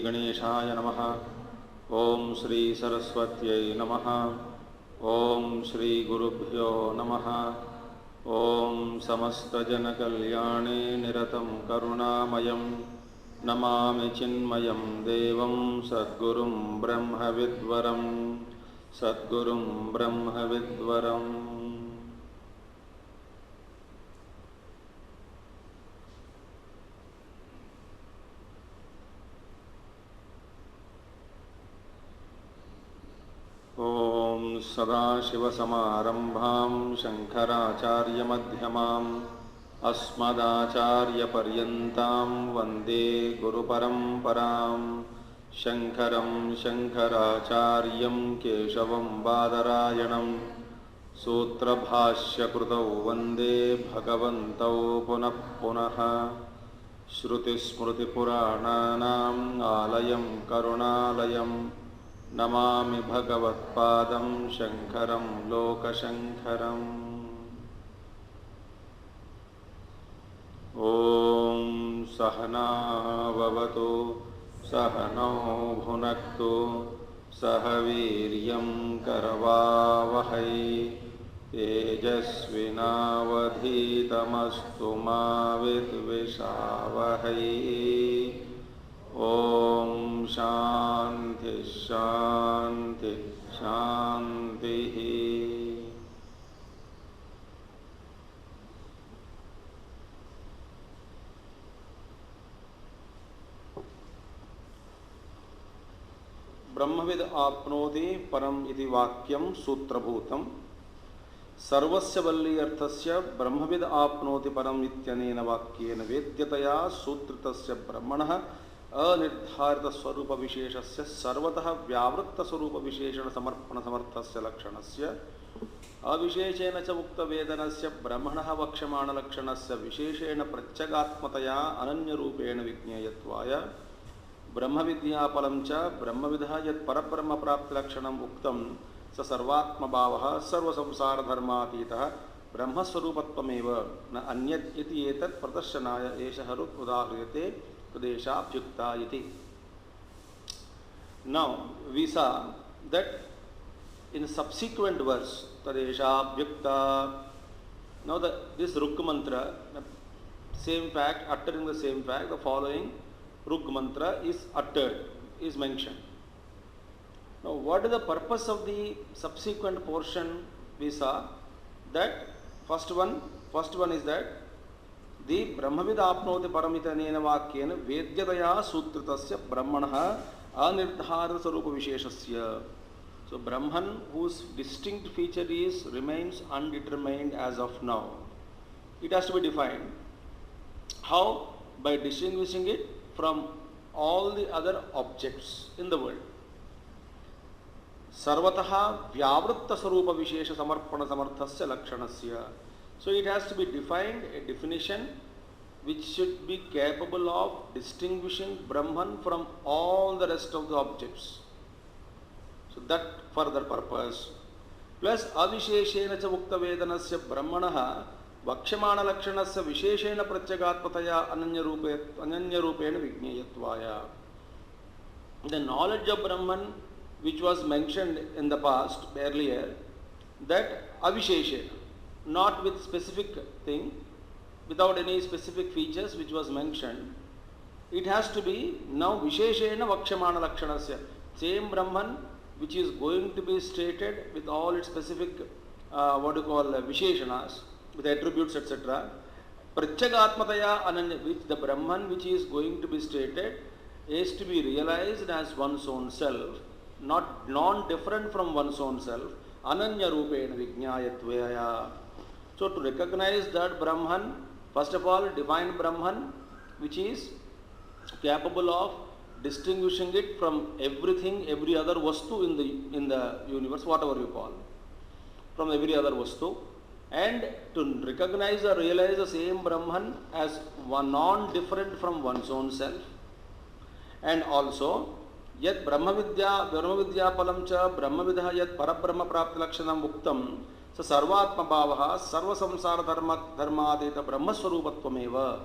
गणेशाय नमः। ओम श्री सरस्वत्यै नमः। ओम श्री गुरुभ्यो नमः। ओम समस्तजनकल्याणे निरतं करुणामयं नमामि चिन्मयं देवं सद्गुरुं ब्रह्मविद्वरं सद्गुरुं ब्रह्मविद्वरम्। ओम सदाशिवसमारंभां शंकराचार्यमध्यमाम् अस्मदाचार्यपर्यन्तां वन्दे गुरुपरम्परां। शंकरं शंकराचार्यं केशवं बादरायणं सूत्रभाष्यकृतौ वन्दे भगवन्तौ पुनः पुनः। श्रुतिस्मृतिपुराणानाम् आलयं करुणालयं नमामि भगवत्पादं शंकरं लोकशंकरम्। ओम सहना भवतु सहनौ भुनक्तु सह वीर्यं करवावहै तेजस्विनावधीतमस्तु मा विद्विषावहै। ओम शांति शांति शांति। ब्रह्मविद आप्नोति परम इति वाक्यं सूत्रभूतं। सर्वस्य वल्ली अर्थस्य ब्रह्मविद आप्नोति परम इत्यनेन वाक्येन वेद्यतया सूत्रितस्य ब्रह्मणः अनिर्धारित स्वरूप विशेषस्य सर्वतः व्यावृत्त स्वरूप विशेषण समर्पण समर्थस्य लक्षणस्य अविशेषेण च उक्त वेदनस्य ब्रह्मणः वक्ष्यमाण लक्षणस्य विशेषेण प्रत्यगात्मतया अनन्य रूपेण विज्ञेयत्वाय ब्रह्मविद्याफलं च ब्रह्मविदः यत् परब्रह्म प्राप्ति लक्षणम् उक्तं स सर्वात्मभावः सर्वसंसारधर्मातीतः ब्रह्मस्वरूपत्वमेव न अन्यत् इति एतत् प्रदर्शनाय एषः ऋक् उदाह्रियते प्रदेशाभ्युक्ता इति। Now we saw that in subsequent verse तदेशाभ्युक्ता, now this Ruk mantra, same fact, uttering the same fact, the following Ruk mantra is uttered, is mentioned. Now what is the purpose of the subsequent portion? We saw that first one is that the Brahmavid apnoti paramitanena vakyena vedyataya sutritasya brahmanah anirdharita sarupa visheshasya. So Brahman, whose distinct feature is remains undetermined as of now, it has to be defined. How? By distinguishing it from all the other objects in the world. Sarvataha vyavritta sarupa vishesha samarpana samarthasya lakshanasya. So it has to be defined, a definition which should be capable of distinguishing Brahman from all the rest of the objects. So that further purpose. Plus avisheshena cha mukta vedanasya brahmanah vakshamana lakshanasya visheshena pratyagatmataya ananya rupena vijñeyatvaya. The knowledge of Brahman which was mentioned in the past earlier, that avisheshena, not with specific thing, without any specific features which was mentioned, it has to be now visheshena vakshamana lakshanasya. Same Brahman which is going to be stated with all its specific visheshanas, with attributes, etc. Pratyagatmataya ananya, which the Brahman which is going to be stated is to be realized as one's own self, not non-different from one's own self. Ananya rupena vijñayatvaya. So to recognize that Brahman, first of all, divine Brahman, which is capable of distinguishing it from everything, every other vastu in the universe, whatever you call, from every other vastu, and to recognize or realize the same Brahman as one non-different from one's own self, and also yat brahmavidya palam cha brahmavidah yat parabrahma prapti lakshanam uktam sa sarvatma bhavaha sarva samsara dharmadita brahmaswarupattvameva.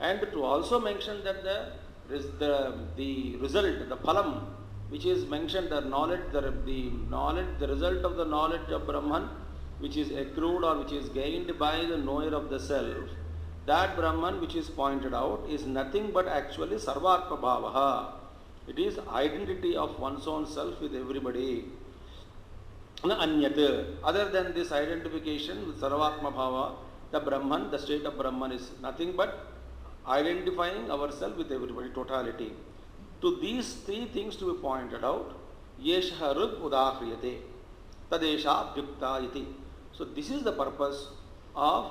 And to also mention that the the result, the phalam, which is mentioned, the knowledge, the result of the knowledge of Brahman, which is accrued or which is gained by the knower of the self, that Brahman which is pointed out is nothing but actually Sarvatma Bhavaha. It is identity of one's own self with everybody. Anyat, other than this identification with Sarvatma Bhava, the Brahman, the state of Brahman is nothing but identifying ourselves with everybody, totality. To these three things to be pointed out, Yesha Rug Udahriyate, Tadesha Bhyukta iti. So this is the purpose of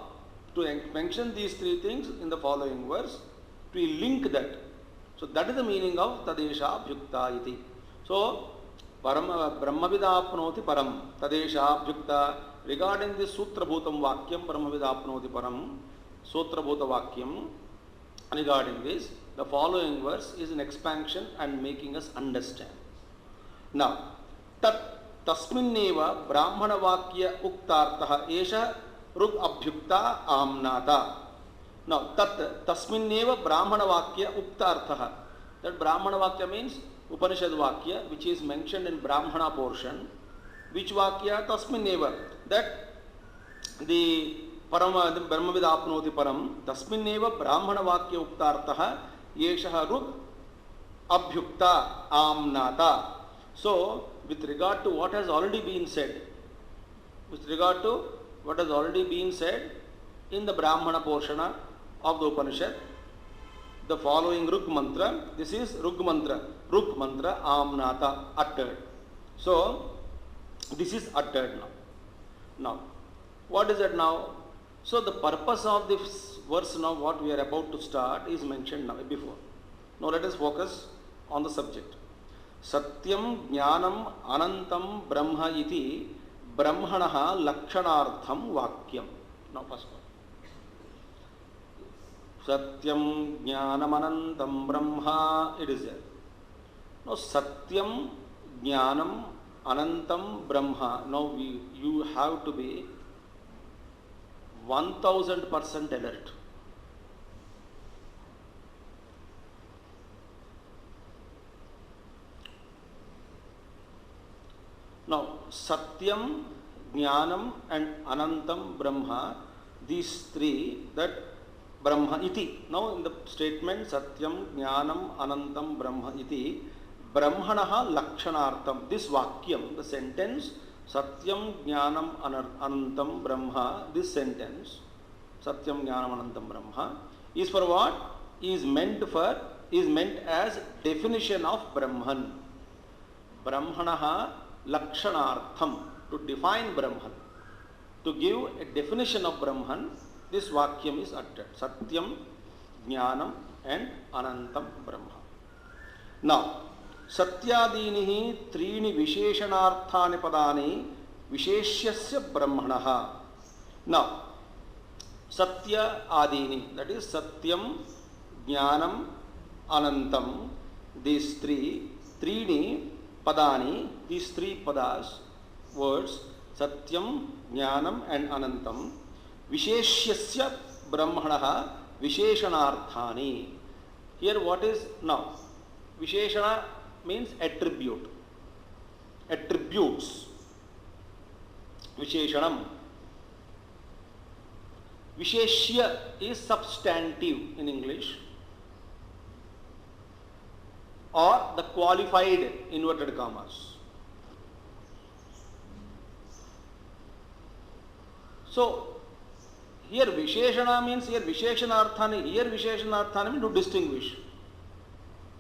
to mention these three things in the following verse, to link that. So that is the meaning of Tadesha Bhyukta iti. So Brahmavidapnoti Param, Tadesha Bhyukta. Regarding this Sutra Bhutam Vakyam, Brahmavidapnoti Param, Sutra Bhuta Vakyam, regarding this, the following verse is an expansion and making us understand. Now, Tasminneva Brahmana Vakya Uktartaha Esha Rug Abhyukta Amnata. Now, Tasminneva Brahmana Vakya Uktartaha. That Brahmana Vakya means Upaniṣad Vakya, which is mentioned in Brahmana portion. Which Vakya? Tasminneva. That the Brahmavidapnoti Param, Tasminneva Brahmana Vakya Uktartaha Yesha Rug Abhyukta Amnata. So, with regard to what has already been said, in the Brahmana portion of the Upanishad, the following Rug mantra, this is Rug mantra Amnata, uttered. So, this is uttered now. Now, what is it now? So, the purpose of this verse now, what we are about to start, is mentioned now before. Now, let us focus on the subject. Satyam Jnanam Anantam Brahma iti Brahmanaha Lakshanartham Vakyam. Now, first one. Satyam Jnanam Anantam Brahma, it is there. Now, Satyam Jnanam Anantam Brahma. Now, you have to be 1000% alert. Now, Satyam, Jnanam and Anantam Brahma, these three, that Brahma iti. Now, in the statement Satyam, Jnanam, Anantam Brahma iti, Brahmanaha Lakshanartham. This Vakyam, the sentence, Satyam Jnanam Anantam Brahma, this sentence, Satyam Jnanam Anantam Brahma, is for what? Is meant as definition of Brahman. Brahmanaha Lakshanartham, to define Brahman. To give a definition of Brahman, this Vakyam is uttered. Satyam, Jnanam and Anantam Brahma. Now, Satyadinihi Trini Visheshanarthani Padani Visheshyasya Brahmanaha. Now, Satya Adini, that is Satyam, Jnanam, Anantam, these three, Trini Padani, these three padas, words, Satyam, Jnanam and Anantam, Visheshyasya Brahmanaha Visheshanarthani. Here what is now? Visheshana means attribute. Attributes. Visheshanam. Visheshya is substantive in English, or the qualified inverted commas. So, here Visheshana means here Visheshanarthani, means to distinguish.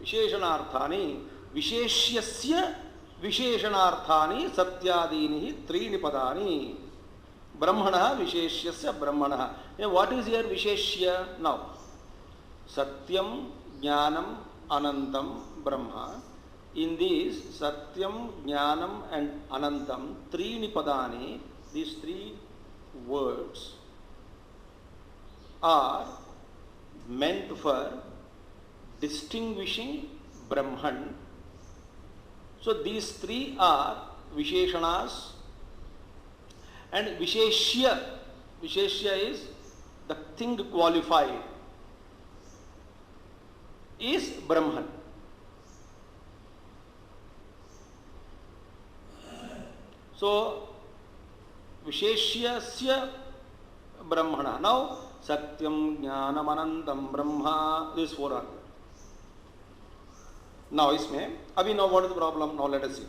Visheshanarthani, Visheshyasya Visheshanarthani Satyadinihi Trini Padani. Brahmanaha Visheshyasya Brahmanaha. What is here Visheshya? Now, Satyam, Jnanam, Anantam, Brahma. In these Satyam, Jnanam and Anantam, Trini Padani, these three words are meant for distinguishing Brahman. So these three are Visheshanas, and Visheshya, Visheshya is the thing qualified. is Brahman. So, Visheshyasya Brahmana. Now, Satyam Jnanam Anantam Brahma. These four are there. Now, isme, abhi now what is the problem? Now let us see.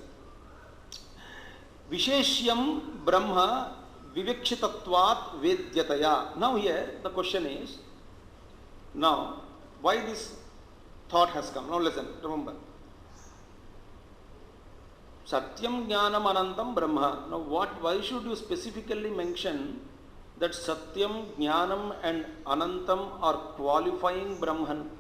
Visheshyam Brahma Vivekshitatvat Vedyataya. Now here the question is, now why this thought has come? Now listen, remember. Satyam Jnanam Anantam Brahma. Now why should you specifically mention that Satyam, Jnanam and Anantam are qualifying Brahman,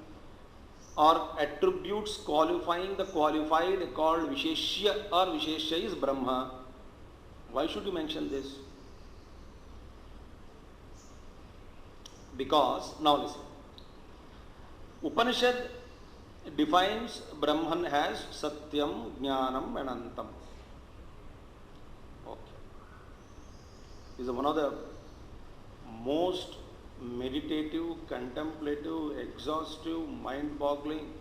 or attributes qualifying the qualified called Visheshya, or Visheshya is Brahma? Why should you mention this? Because, now listen, Upanishad defines Brahman as Satyam, Jnanam and Anantam. Okay. This is one of the most meditative, contemplative, exhaustive, mind-boggling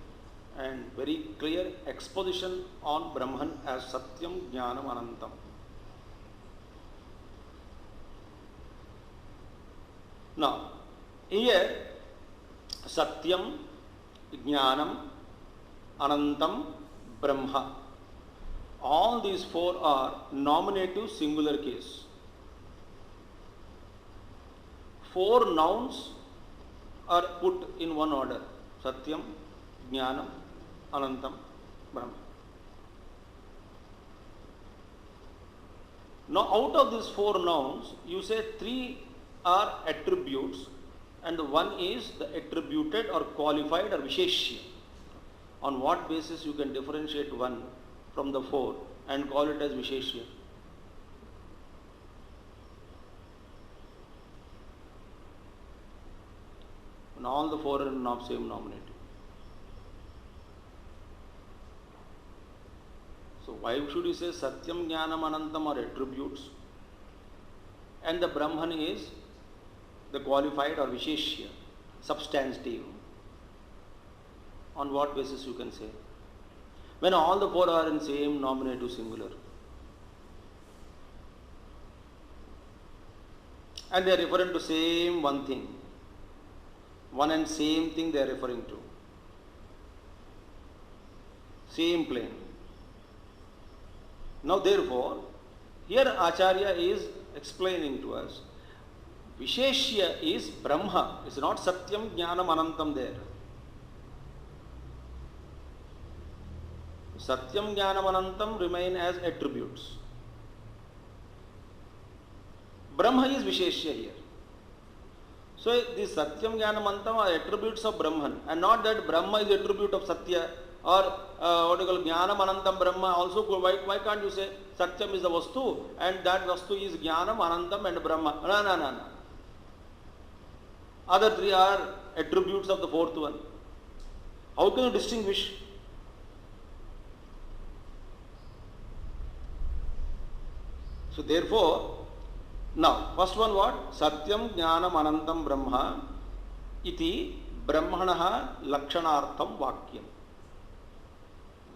and very clear exposition on Brahman as Satyam, Jnanam, Anantam. Now, here Satyam, Jnanam, Anantam, Brahma. All these four are nominative singular case. Four nouns are put in one order. Satyam, Jnanam, Anantam, Brahma. Now out of these four nouns, you say three are attributes and one is the attributed or qualified or Visheshya. On what basis you can differentiate one from the four and call it as Visheshya? And all the four are in same nominative. So why should you say Satyam, Jnanam, Anantam are attributes and the Brahman is the qualified or Visheshya, substantive? On what basis you can say? When all the four are in same nominative singular. And they are referring to same one thing. One and same thing they are referring to. Same plane. Now therefore, here Acharya is explaining to us, Visheshya is Brahma. It's not Satyam, Jnanam, Anantam there. Satyam, Jnanam, Anantam remain as attributes. Brahma is Visheshya here. So these Satyam, Jnanam, Anantam are attributes of Brahman, and not that Brahma is attribute of Satya, or what you call Jnanam, Anantam, Brahma. Also, why can't you say Satyam is the Vastu and that Vastu is Jnanam, Anantam and Brahma? No. Other three are attributes of the fourth one. How can you distinguish? So therefore, now first one what? Satyam, Jnanam, Anantam, Brahma iti Brahmanaha Lakshanartham Vakyam.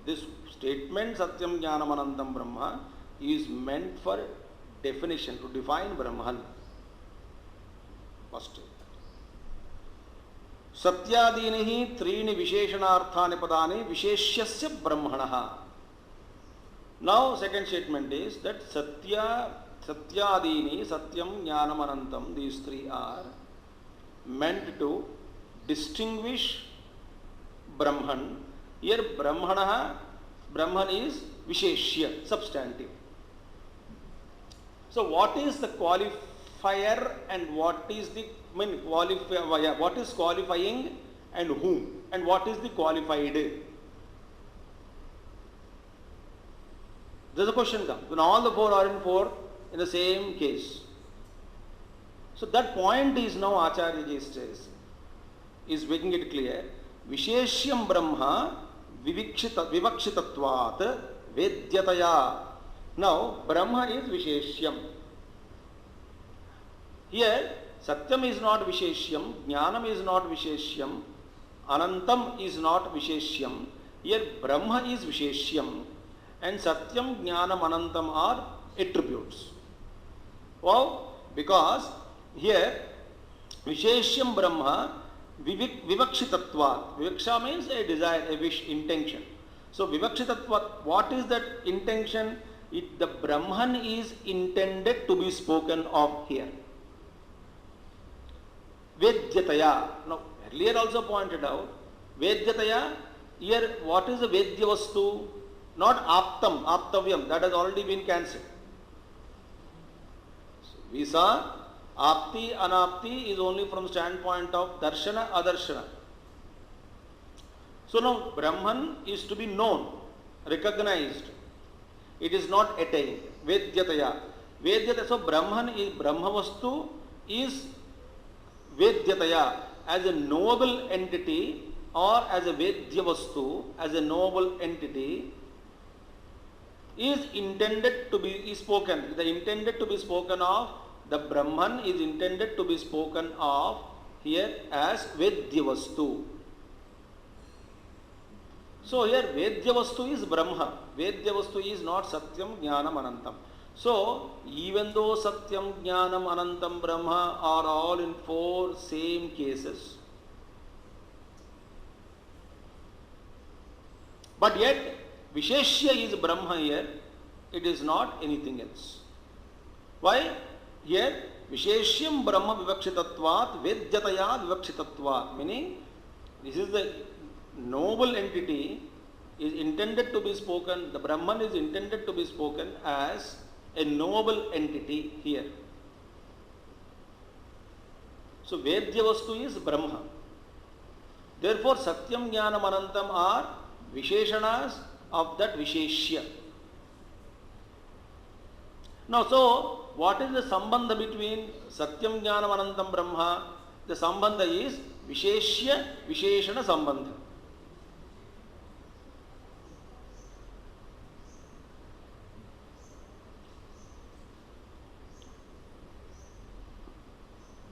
This statement Satyam, Jnanam, Anantam, Brahma is meant for definition, to define Brahman. First. Satyadinihi Trini Visheshanarthani Padani Visheshyasya Brahmanaha. Now second statement is that Satyadini, Satyam, Jnanam, Anantam, these three are meant to distinguish Brahman. Here Brahman is Visheshya, substantive. So what is the qualifier and what is the qualifier? What is qualifying and whom? And what is the qualified? There's a question comes. When all the four are in the same case. So that point is now Acharya says, is making it clear. Visheshyam Brahma Vivakshitatvat Vedyataya. Now Brahma is Visheshyam. Here Satyam is not Visheshyam, Jnanam is not Visheshyam, Anantam is not Visheshyam. Here Brahma is Visheshyam and Satyam, Jnanam, Anantam are attributes. Wow, because here Visheshyam Brahma Vivakshitatvat. Vivaksha means a desire, a wish, intention. So Vivakshitatvat, what is that intention? The Brahman is intended to be spoken of here. Vedyataya. Now earlier also pointed out, Vedyataya, here what is the Vedya Vastu? Not Aptam, Aptavyam, that has already been cancelled. So we saw Apti, Anapti is only from standpoint of Darshana, Adarshana. So now Brahman is to be known, recognized. It is not attained. Vedyataya. Vedyataya. So Brahman is, Brahma Vastu is Vedyataya as a knowable entity or as a Vedya Vastu, as a knowable entity is intended to be spoken. The intended to be spoken of, the Brahman is intended to be spoken of here as Vedya Vastu. So here Vedya Vastu is Brahma. Vedya Vastu is not Satyam, Jnanam, Anantam. So even though Satyam, Jnanam, Anantam, Brahma are all in four same cases, but yet Visheshya is Brahma here, it is not anything else. Why? Here Visheshyam Brahma Vivakshitatvat Vedyataya Vivakshitatvat, meaning this is the noble entity is intended to be spoken, the Brahman is intended to be spoken as a noble entity here. So Vedya Vastu is Brahma. Therefore Satyam, Jnanam, Anantam are Visheshanas of that Visheshya. Now so what is the sambandha between Satyam, Jnanam, Anantam, Brahma? The sambandha is Visheshya, Visheshana sambandha.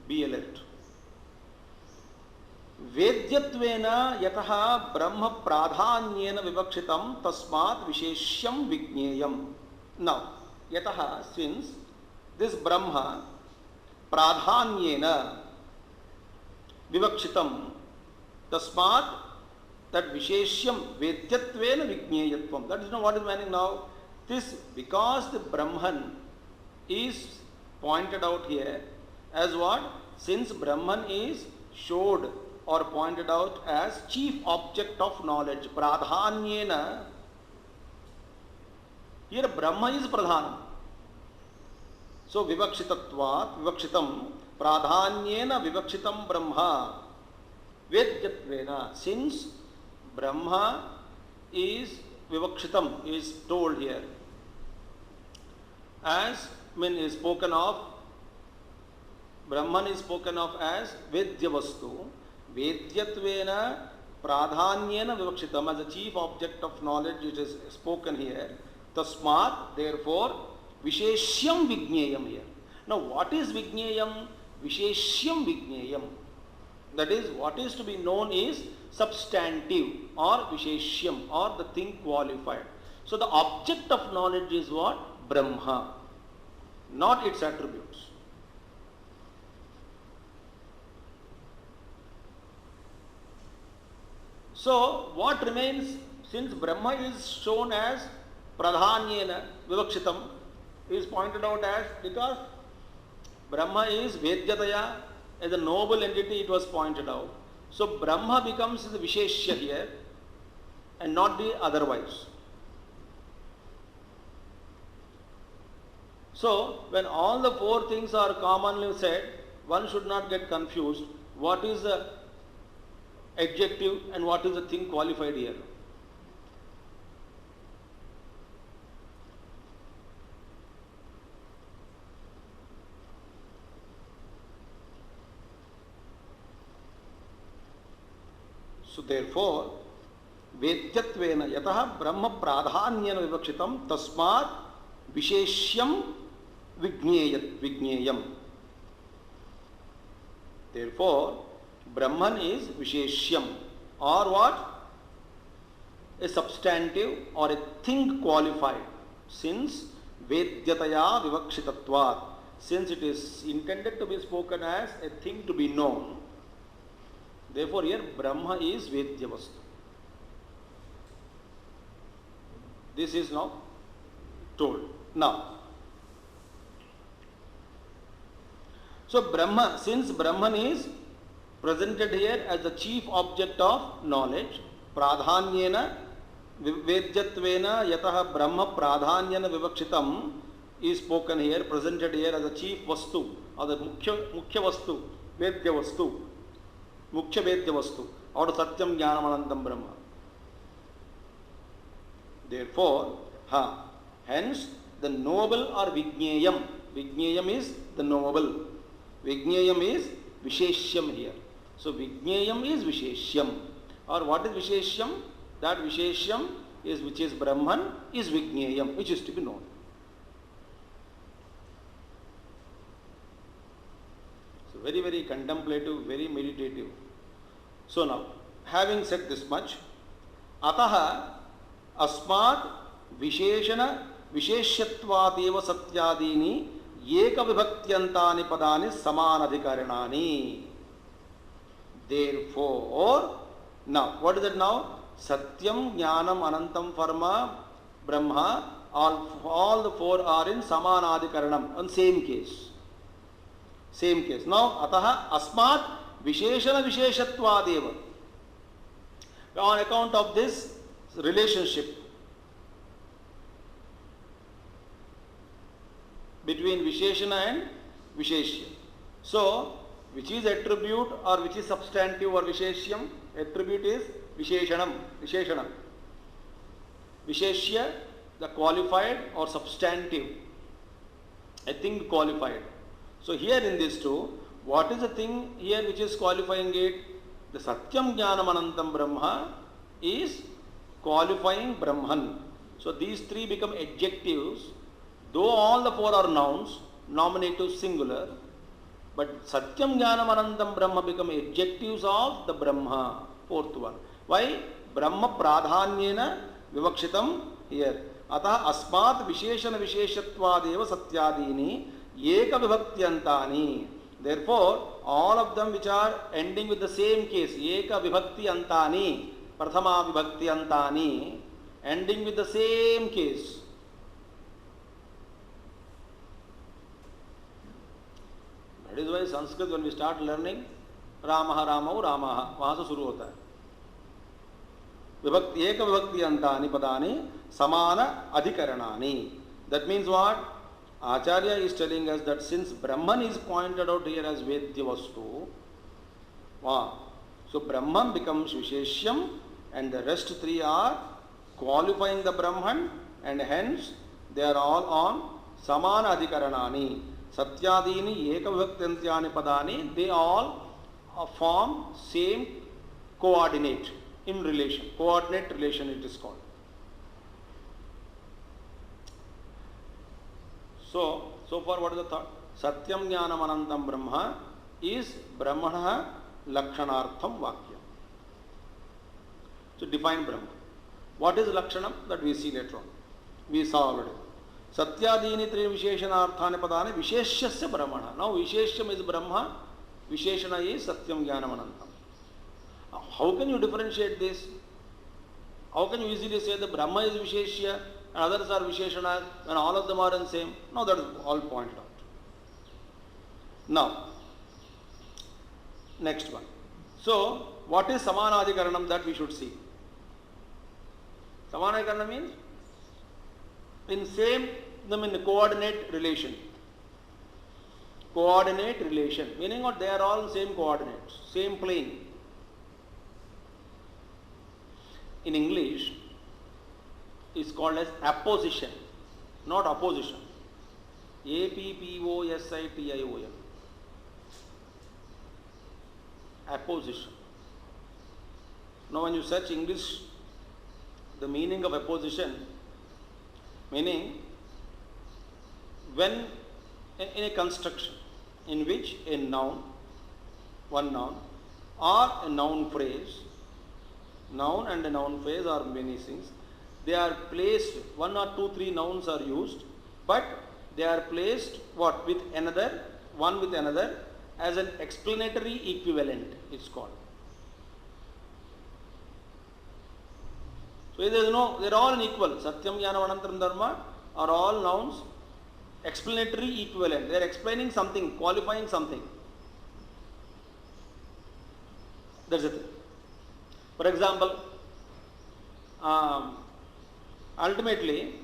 Be alert. Vedyatvena yataha Brahma pradhanyena vivakshitam tasmat visheshyam vignyeyam. Now, yataha, since this Brahma pradhanyena vivakshitam tasmat, that visheshyam vedyatvena vignyeyatvam. That is not what is meaning now. This, because the Brahman is pointed out here as what? Since Brahman is showed or pointed out as chief object of knowledge, pradhanyena, here Brahma is pradhanam. So vivakshitatvat, vivakshitam, pradhanyena vivakshitam Brahma, vedyatvena, since Brahma is vivakshitam, is told here, as is spoken of, Brahman is spoken of as Vedya Vastu, Vedyatvena Pradhanyena Vivakshitam, as a chief object of knowledge it is spoken here. Tasmat, therefore, Visheshyam Vigneyam here. Now what is Vigneyam? Visheshyam Vigneyam. That is, what is to be known is substantive or Visheshyam or the thing qualified. So the object of knowledge is what? Brahma, not its attributes. So what remains, since Brahma is shown as Pradhanyena Vivakshitam, is pointed out as, because Brahma is Vedyataya, as a noble entity it was pointed out. So Brahma becomes the Visheshya here and not the otherwise. So when all the four things are commonly said, one should not get confused. What is the adjective and what is the thing qualified here? So therefore, Vedyatvena yataha Brahma pradhanyena vivakshitam tasmat Visheshyam Vigneyam. Therefore, Brahman is Visheshyam. or what? A substantive or a thing qualified, since Vedyataya Vivakshitatvat, since it is intended to be spoken as a thing to be known, therefore here Brahma is Vedyavastu. This is now told. Now, so Brahma, since Brahman is presented here as the chief object of knowledge, Pradhanyena Vedyatvena Yataha Brahma Pradhanyena Vivakshitam is spoken here, presented here as the chief Vastu or the Mukhya Vastu, Vedya Vastu, Mukhya Vedya Vastu, or Satyam Jnanam Anantam Brahma. Therefore, hence the knowable or Vijnayam. Vijnayam is the knowable. Vijnayam is Visheshyam here. So Vijnayam is Visheshyam. Or what is Visheshyam? That Visheshyam is which is Brahman is Vijnayam, which is to be known. So very, very contemplative, very meditative. So now, having said this much, Ataha Asmat Visheshana Visheshyatvateva Satyadini Eka Vibhaktiyantani Padani Samanadhikaranani. Therefore, now, what is it now? Satyam, Jnanam, Anantam, Pharma, Brahma, all the four are in Samanadhikaranam, on same case. Same case. Now, Ataha Asmat Visheshana Visheshatvadeva. On account of this relationship between Visheshana and Visheshya. So, which is attribute or which is substantive or Visheshyam? Attribute is Visheshanam. Visheshanam. Visheshya, the qualified or substantive. A thing qualified. So here in this two, what is the thing here which is qualifying it? The Satyam Jnanam Anantam Brahma is qualifying Brahman. So these three become adjectives. Though all the four are nouns, nominative singular, but Satyam Jnanam Anantam Brahma become adjectives of the Brahma, fourth one. Why? Brahma Pradhanyena Vivakshitam here. Ataha Asmat Visheshana Visheshatvadeva Satyadini Eka Vibhaktiyantani. Therefore, all of them which are ending with the same case, Eka Vibhaktiyantani, Prathama Vibhaktiyantani, ending with the same case. That is why Sanskrit, when we start learning, Ramaha Ramau Ramaha, वहाँ से शुरू होता है. Vibhakti Eka Vibhaktiyantani Padani Samana Adhikaranani. That means what? Acharya is telling us that since Brahman is pointed out here as Vedya Vastu, so Brahman becomes Visheshyam and the rest three are qualifying the Brahman, and hence they are all on Samana Adhikaranani. Satyadini Eka Vibhaktiyantani Padani, they all form same coordinate in relation. Coordinate relation it is called. So far what is the thought? Satyam Jnanam Anantam Brahma is Brahmana Lakshanartham Vakya. So define Brahma. What is Lakshanam? That we see later on. We saw already. Satyadini Tri Visheshanarthani Padani Visheshyasya Brahmana. Now Visheshyam is Brahma, Visheshana is Satyam Jnanam Anantam. How can you differentiate this? How can you easily say that Brahma is Visheshya and others are Visheshanas when all of them are in same? No, that is all pointed out. Now, next one. So, what is Samanadhikaranam that we should see? Samanadhikaranam means in same, in coordinate relation. Coordinate relation, meaning what? They are all same coordinates, same plane. In English, is called as apposition, not opposition. Apposition. Apposition. Now when you search English, the meaning of apposition, meaning when in a construction in which a noun, one noun, or a noun phrase Noun and a noun phrase are many things. They are placed, one or two, three nouns are used, but they are placed what? With another, one with another, as an explanatory equivalent, it's called. So there is no, they are all equal. Satyam, Jnanam, Anantaram, Dharma are all nouns, explanatory equivalent. They are explaining something, qualifying something. That's it. For example, ultimately,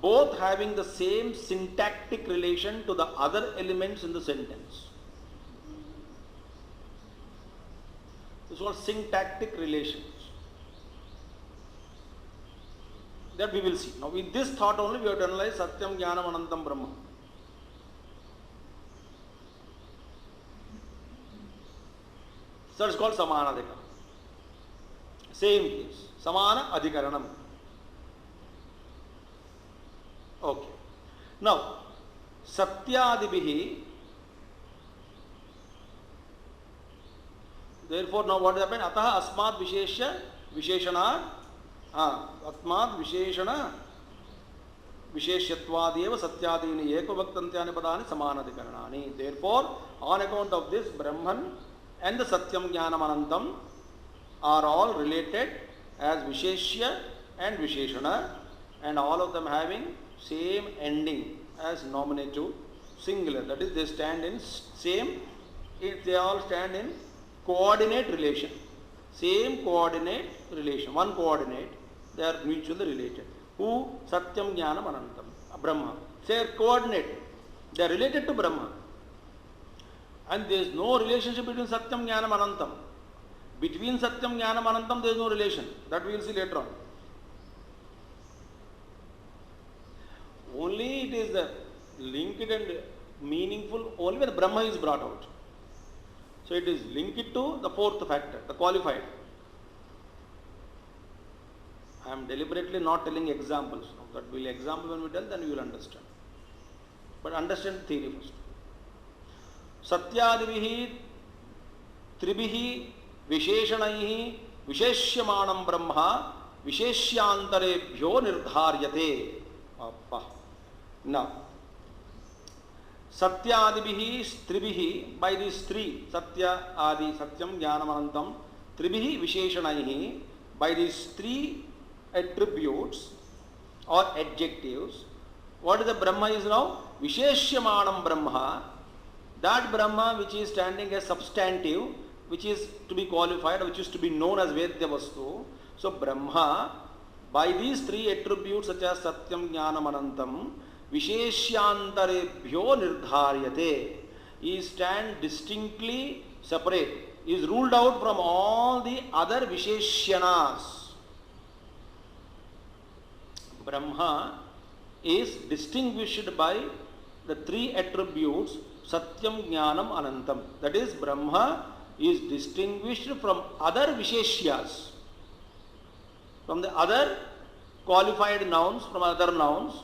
both having the same syntactic relation to the other elements in the sentence. This is called syntactic relations. That we will see. Now, with this thought only, we have to analyze Satyam, Jnanam, Anantam, Brahma. So, it's called Samana Adhikaranam. Same case. Samana Adhikaranam. Okay. Now, Satyadibihi. Therefore, now what has happened? Ataha Asmat Vishesha Visheshana. Atmat Visheshana Visheshyatvadeva Satyadini Ekavaktantyani Padani Samanadhikaranani. Therefore, on account of this, Brahman and the Satyam Jnanam Anantam are all related as Visheshya and Visheshana, and all of them having same ending as nominative singular. That is, they stand in same, they all stand in coordinate relation. Same coordinate relation, one coordinate, they are mutually related. Who? Satyam Jnanam Anantam, Brahma. They are coordinate, they are related to Brahma. And there is no relationship between Satyam Jnanam Anantam. Between Satyam Jnanam Anantam there is no relation. That we will see later on. Only it is the linked and meaningful only when Brahma is brought out. So it is linked to the fourth factor, the qualified. I am deliberately not telling examples. That will example when we tell, then you will understand. But understand the theory first. Satyadivihi Tribihi Visheshanaihi Visheshyamanam Brahma Visheshyantarebhyo Nirdharyate. Now, Satyadibihi Stribihi, by these three, Satya, Adi, Satyam, Jnanam, Anantam, Tribihi Visheshanaihi, by these three attributes or adjectives, what is the Brahma is now? Visheshyamanam Brahma, that Brahma which is standing as substantive, which is to be qualified, which is to be known as Vedya Vastu. So Brahma, by these three attributes such as Satyam, Jnanam, Anantam, Visheshyantarebhyo Nirdharyate, is stand distinctly separate, is ruled out from all the other Visheshyanas. Brahma is distinguished by the three attributes Satyam, Jnanam, Anantam. That is, Brahma is distinguished from other Visheshyas, from the other qualified nouns, from other nouns.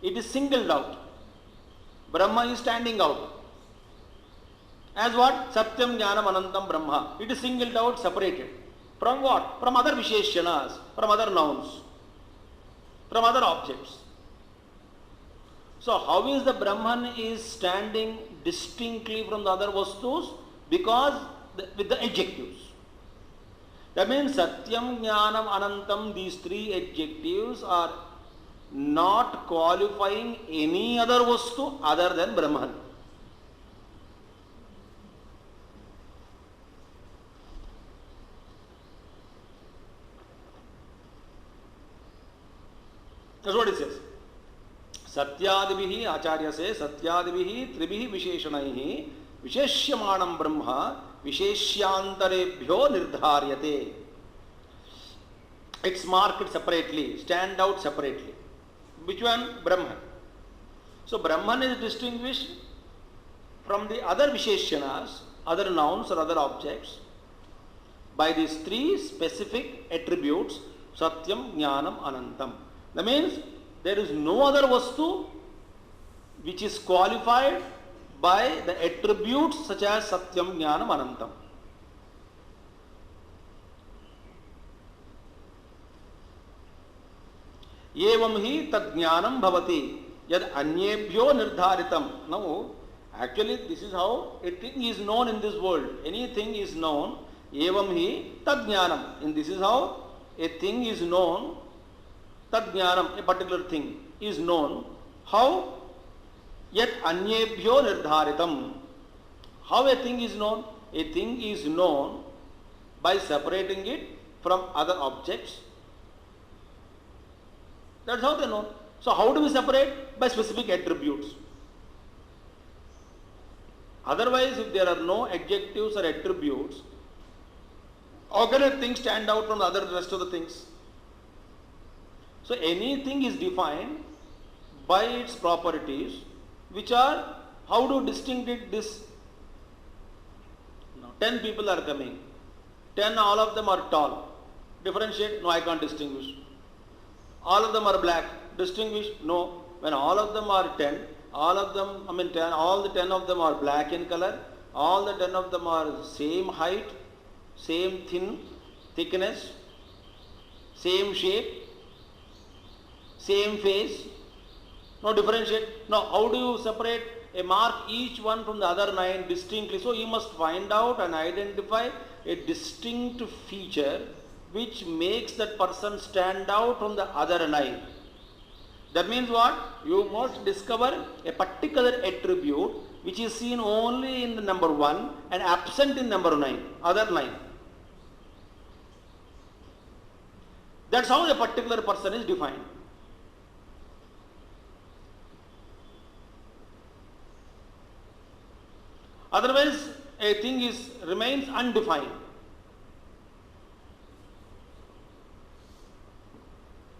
It is singled out. Brahma is standing out. As what? Satyam, Jnanam, Anantam, Brahma. It is singled out, separated. From what? From other Visheshyanas, from other nouns, from other objects. So how is the Brahman is standing distinctly from the other Vastus? Because with the adjectives. That means Satyam, Jnanam, Anantam, these three adjectives are not qualifying any other Vastu other than Brahman. That's what it says. Satyadibihi, Acharya says, Satyadibihi, Tribihi, Visheshanaihi, Visheshyamanam Brahma, Visheshyantarebhyo Nirdharyate. It's marked separately, stand out separately. Which one? Brahman. So Brahman is distinguished from the other Visheshyanas, other nouns or other objects, by these three specific attributes, Satyam, Jnanam, Anantam. That means there is no other Vastu which is qualified by the attributes such as Satyam, Jnanam, Anantam. Evam hi tad jnanam bhavati yad anyebhyo nirdharitam. Now, actually this is how a thing is known in this world. Anything is known. Evam hi tad jnanam. And this is how a thing is known. Tad jnanam, a particular thing is known. How? Yat anyebhyo nirdharitam. How a thing is known? A thing is known by separating it from other objects. That's how they know. So how do we separate? By specific attributes. Otherwise, if there are no adjectives or attributes, how can a thing stand out from the other rest of the things? So anything is defined by its properties, which are, how to distinguish this? 10 people are coming. 10, all of them are tall. Differentiate? No, I can't distinguish. All of them are black. Distinguish? No. When all of them are 10, all the 10 of them are black in color, all the 10 of them are same height, same thickness, same shape, same face. No, differentiate. Now, how do you separate a mark each one from the other 9 distinctly? So, you must find out and identify a distinct feature which makes that person stand out from the other 9. That means what? You must discover a particular attribute which is seen only in the number 1 and absent in number 9, other 9. That's how a particular person is defined. Otherwise, a thing remains undefined.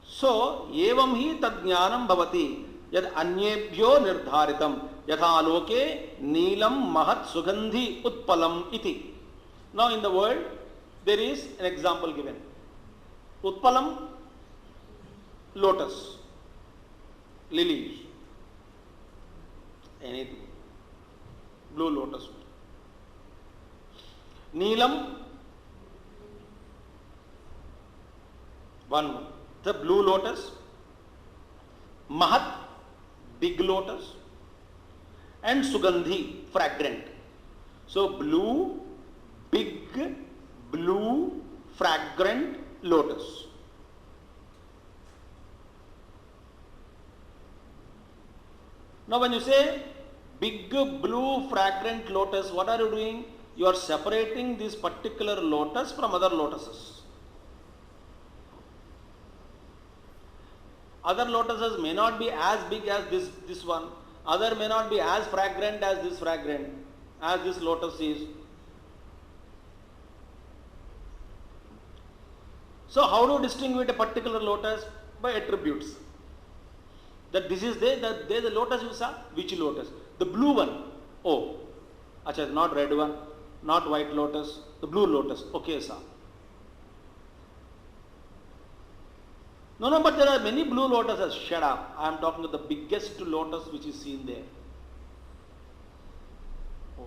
So, evam hi tad jnanam bhavati yad anyebhyo nirdharitam yatha loke neelam mahat sugandhi utpalam iti. Now, in the world, there is an example given. Utpalam, lotus, lilies, anything. Blue lotus. Neelam, one more. The blue lotus, Mahat, big lotus, and Sugandhi, fragrant. So blue, big, blue, fragrant lotus. Now when you say big, blue, fragrant lotus, what are you doing? You are separating this particular lotus from other lotuses. Other lotuses may not be as big as this one. Other may not be as fragrant as this lotus is. So how to distinguish a particular lotus? By attributes. That this is there, that there the lotus you saw. Which lotus? The blue one. Oh, acha, not red one, not white lotus, the blue lotus. Okay, sir. No, but there are many blue lotuses. Shut up. I am talking of the biggest lotus which is seen there. Oh.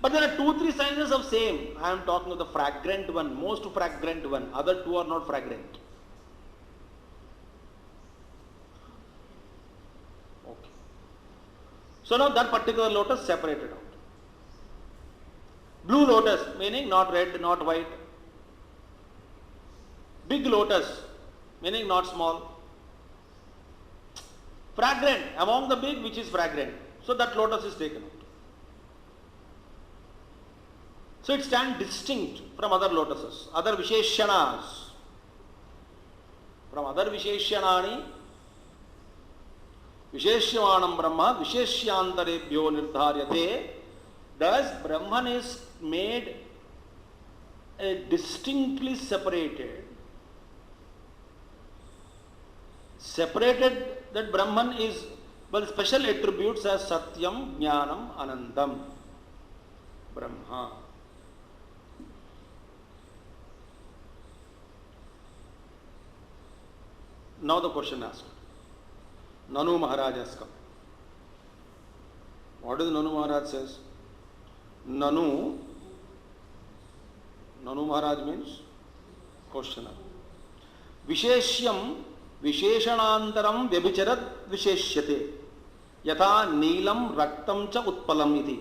But there are 2-3 sizes of same. I am talking of the fragrant one, most fragrant one. Other 2 are not fragrant. Okay. So now that particular lotus separated out. Blue lotus, meaning not red, not white. Big lotus, meaning not small. Fragrant, among the big, which is fragrant. So that lotus is taken out. So it stands distinct from other lotuses, other visheshyanas. From other visheshyanani, visheshyamanam brahma, visheshyantarebhyo nirdharyate. Thus, Brahman is made a distinctly separated that Brahman is, well, special attributes as Satyam, Jnanam, Anandam, Brahma. Now the question asked. Nanu Maharaj has come. What does Nanu Maharaj says? Nanu Maharaj means questioner. Visheshyam Visheshanantaram Vyabhicharat Visheshyate Yatha Neelam Raktam Cha Utpalam iti.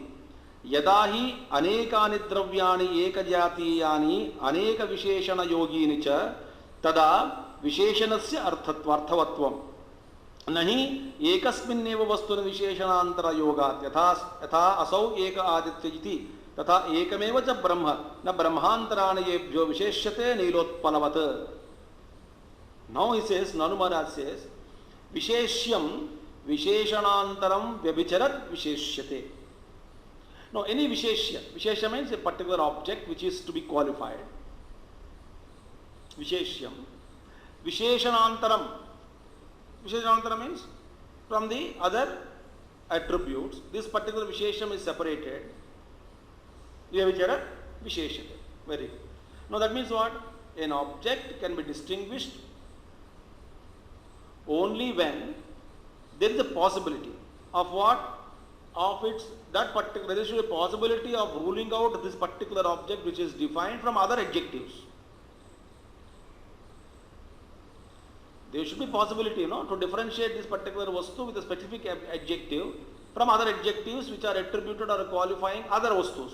Yadahi Anekani Dravyani Ekajatiyani Aneka Visheshana Yogini cha Tada Visheshanasya Arthavatvam Nahi Ekasminneva Vastuna Visheshanantara Yogat Yatha Asau Eka Adityajiti Tata Ekameva cha Brahma Na Brahmantarana Yebhyo Visheshyate Nilotpalavat. Now he says, Nanu Maharaj says, Visheshyam Visheshanantaram Vyabhicharat Visheshyate. Now, any Visheshya. Visheshya means a particular object which is to be qualified. Visheshyam. Visheshanantaram. Visheshanantaram means from the other attributes. This particular Visheshyam is separated. Vyabhicharat Visheshyate. Very good. Now, that means what? An object can be distinguished only when there is a possibility of what? Of its, that particular, there should be a possibility of ruling out this particular object which is defined from other adjectives. There should be possibility, to differentiate this particular vastu with a specific adjective from other adjectives which are attributed or qualifying other vastus.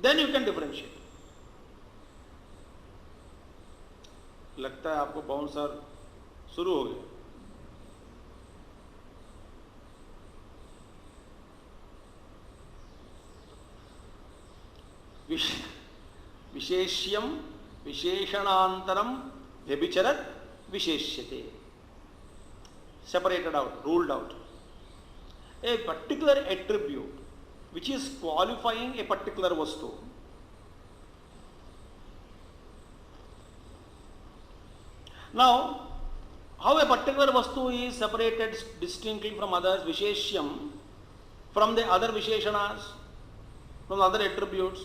Then you can differentiate. लगता है आपको bouncer शुरू हो गया. Visheshyam Visheshanantaram Vyabhicharat Visheshyate. Separated out, ruled out. A particular attribute which is qualifying a particular vastu. Now, how a particular vastu is separated distinctly from others, Visheshyam, from the other Visheshanas, from other attributes,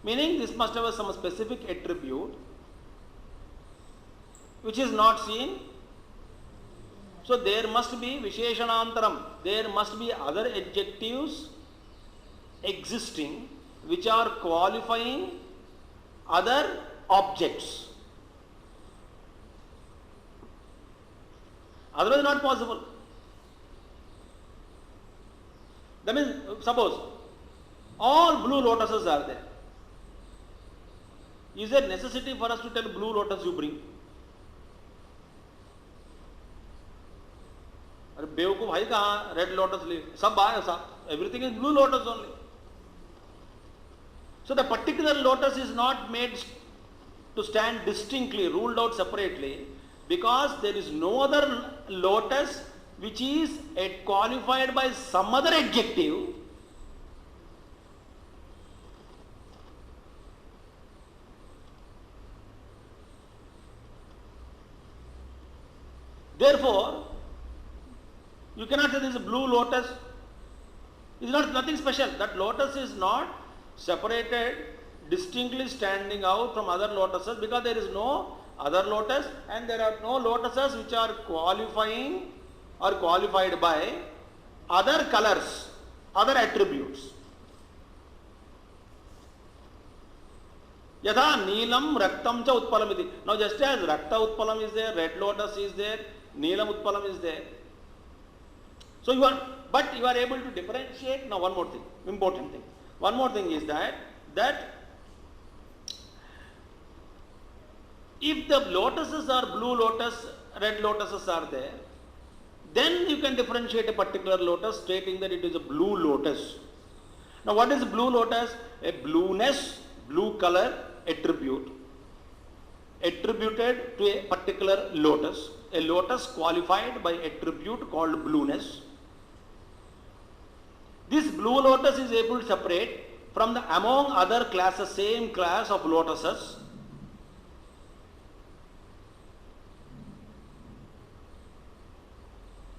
meaning this must have some specific attribute which is not seen. So there must be Visheshanantaram, there must be other adjectives existing which are qualifying other objects. Otherwise not possible. That means, suppose all blue lotuses are there. Is there necessity for us to tell blue lotus you bring? अरे बेवकूफ भाई कहाँ red lotus ले सब आए सब everything is blue lotus only. So the particular lotus is not made to stand distinctly, ruled out separately, because there is no other lotus which is qualified by some other adjective. Therefore, you cannot say this is a blue lotus. It is not nothing special. That lotus is not separated, distinctly standing out from other lotuses, because there is no other lotus and there are no lotuses which are qualifying or qualified by other colors, other attributes. Yatha Neelam Raktam Cha Utpalamiti. Now just as Rakta Utpalam is there, red lotus is there, Neelam Utpalam is there. So you are able to differentiate. Now one more thing, important thing. One more thing is that if the lotuses are blue lotus, red lotuses are there, then you can differentiate a particular lotus stating that it is a blue lotus. Now what is blue lotus? A blueness, blue color attribute attributed to a particular lotus. A lotus qualified by attribute called blueness. This blue lotus is able to separate from the among other classes, same class of lotuses.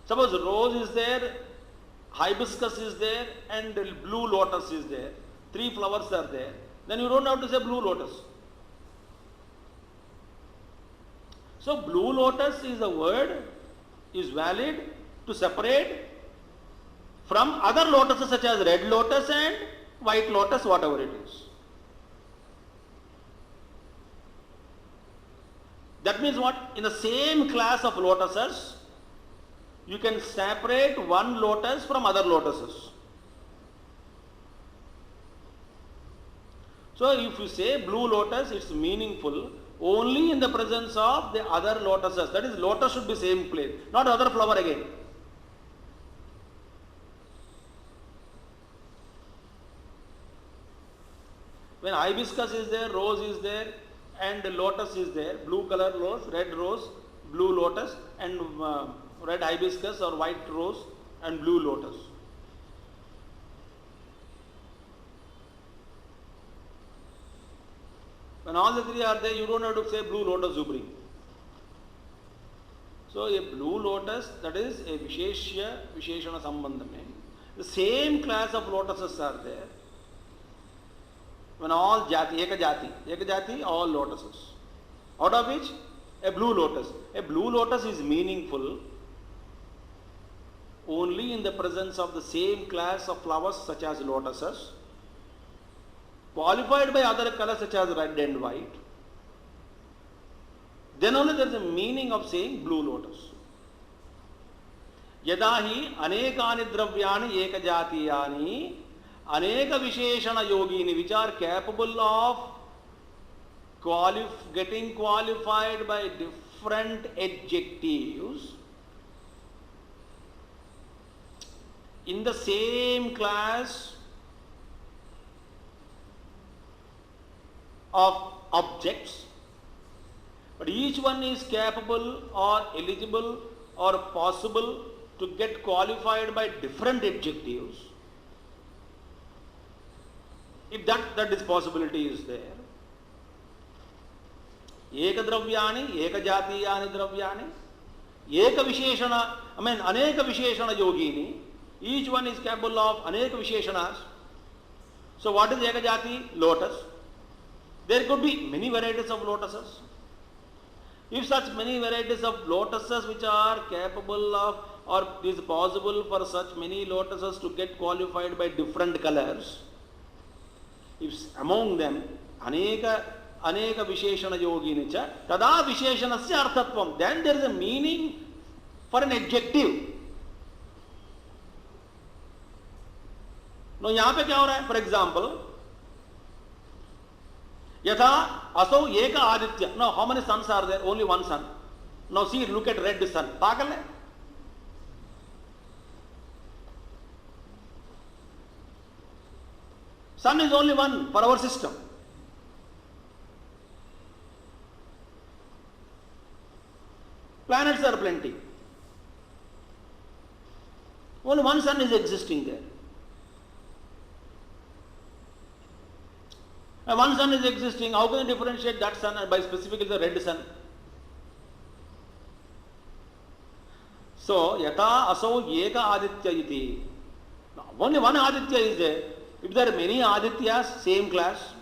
Suppose rose is there, hibiscus is there, and blue lotus is there. 3 flowers are there. Then you don't have to say blue lotus. So blue lotus is a word, is valid to separate from other lotuses such as red lotus and white lotus, whatever it is. That means what? In the same class of lotuses, you can separate one lotus from other lotuses. So if you say blue lotus, it's meaningful only in the presence of the other lotuses. That is, lotus should be same place, not other flower again. When hibiscus is there, rose is there, and lotus is there, blue color rose, blue lotus, and red hibiscus or white rose and blue lotus. When all the three are there, you don't have to say blue lotus you bring. So a blue lotus, that is a Visheshana Sambandham. The same class of lotuses are there. When all Ekajati, all lotuses. Out of which, a blue lotus. A blue lotus is meaningful only in the presence of the same class of flowers such as lotuses, qualified by other colors such as red and white. Then only there is a meaning of saying blue lotus. Yadahi anekani dravyani ekajatiyani aneka visheshana yogini, which are capable of getting qualified by different adjectives in the same class of objects, but each one is capable or eligible or possible to get qualified by different adjectives. If that is possibility is there. Eka dravyani, eka jatiyani dravyani, eka visheshana, aneka visheshana yogini, each one is capable of aneka visheshanas. So what is eka jati? Lotus. There could be many varieties of lotuses. If such many varieties of lotuses which are capable of, or it is possible for such many lotuses to get qualified by different colors, if among them aneka visheshana yogini cha tada visheshanasya arthatvam, then there is a meaning for an adjective. Now यहाँ पे क्या हो रहा है? For example, Yatha asau eka aditya. Now how many suns are there? Only one sun. Now see, look at red sun. Pagal hai? Sun is only one for our system. Planets are plenty. Only one sun is existing there. And one sun is existing. How can you differentiate that sun by specifically the red sun? So, yata asau eka aditya iti. Now, only one aditya is there. If there are many adityas, same class,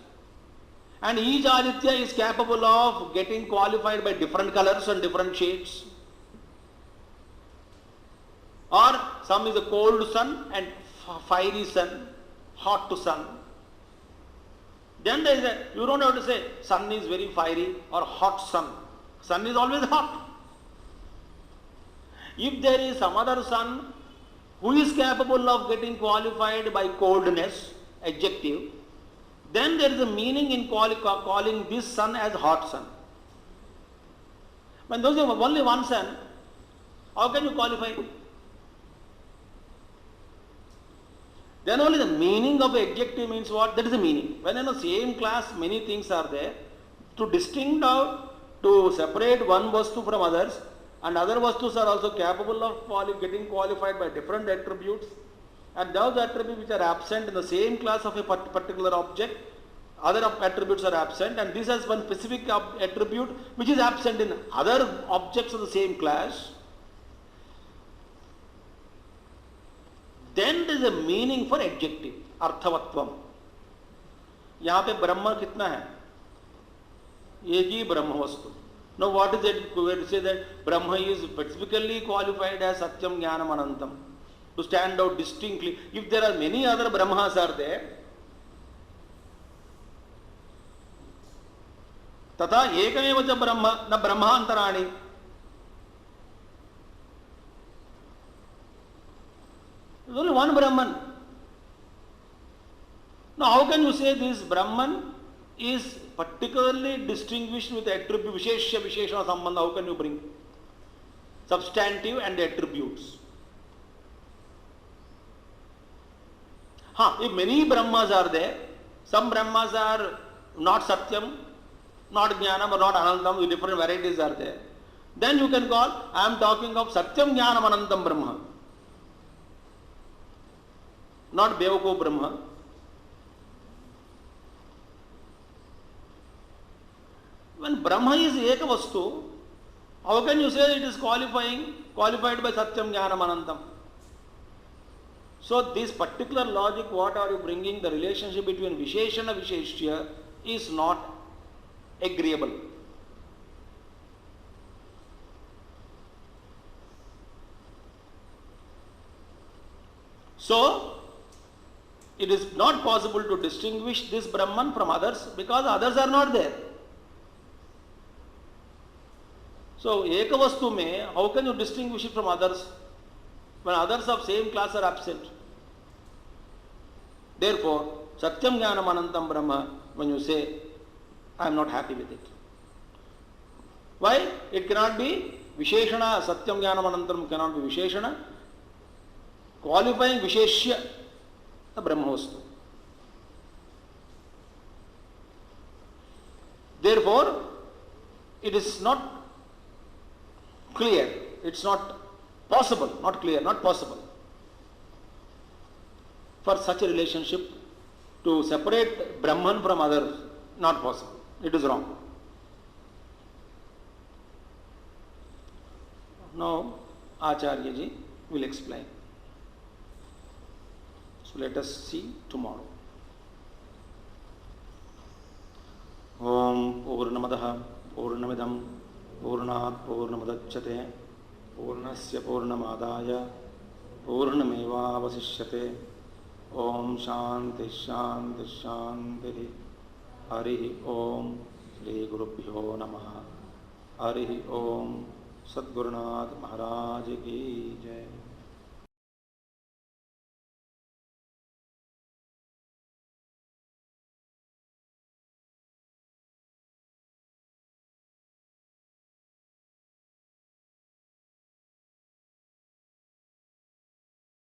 and each aditya is capable of getting qualified by different colors and different shades, or some is a cold sun and fiery sun, hot sun, then there is you don't have to say sun is very fiery or hot sun. Sun is always hot. If there is some other sun who is capable of getting qualified by coldness, adjective, then there is a meaning in calling this sun as hot sun. When those have only one sun, how can you qualify? Then only the meaning of adjective means what? That is the meaning. When in the same class many things are there, to distinct out, to separate one vastu from others, and other vastus are also capable of getting qualified by different attributes, and those attributes which are absent in the same class of a particular object, other attributes are absent, and this has one specific attribute which is absent in other objects of the same class, then there is a meaning for adjective, अर्थवत्वम. यहाँ पे ब्रह्म कितना है? एक ही ब्रह्म वस्तु. Now what is it? We say that Brahma is specifically qualified as Satyam Jnanam Anantam, to stand out distinctly. If there are many other Brahmas are there, तथा एकमेव च ब्रह्म न ब्रह्मांतराणि. There's only one Brahman. Now how can you say this Brahman is particularly distinguished with attribute, Visheshya Visheshana Sambandha? How can you bring substantive and attributes? If many Brahmas are there, some Brahmas are not Satyam, not Jnanam or not Anantam, with different varieties are there. Then you can call, I am talking of Satyam Jnanam Anantam Brahma, not Bevako Brahma. When Brahma is Ekavastu, how can you say it is qualified by Satyam Jnanam Anantam? So this particular logic, what are you bringing? The relationship between Visheshana Visheshya is not agreeable. So it is not possible to distinguish this Brahman from others because others are not there. So Ekavastu mein, how can you distinguish it from others when others of same class are absent? Therefore, Satyam Jnanam Anantam Brahma, when you say, I am not happy with it. Why? It cannot be Visheshana, Satyam Jnanam Anantam cannot be Visheshana, qualifying Visheshya, the Brahmavastu. Therefore, it is not clear, it's not possible, not clear, not possible for such a relationship to separate Brahman from others, not possible. It is wrong. Now, Acharya ji will explain. So let us see tomorrow. Om Purnamadaha Purnamidam Purnat Purnamadachyate Purnasya Purnamadaya Purnameva Vasishyate. Om Shanti Shanti Shanti. Hari Om Shri Gurubhyo Namaha. Hari Om Sadgurunath Maharaj Ki Jai.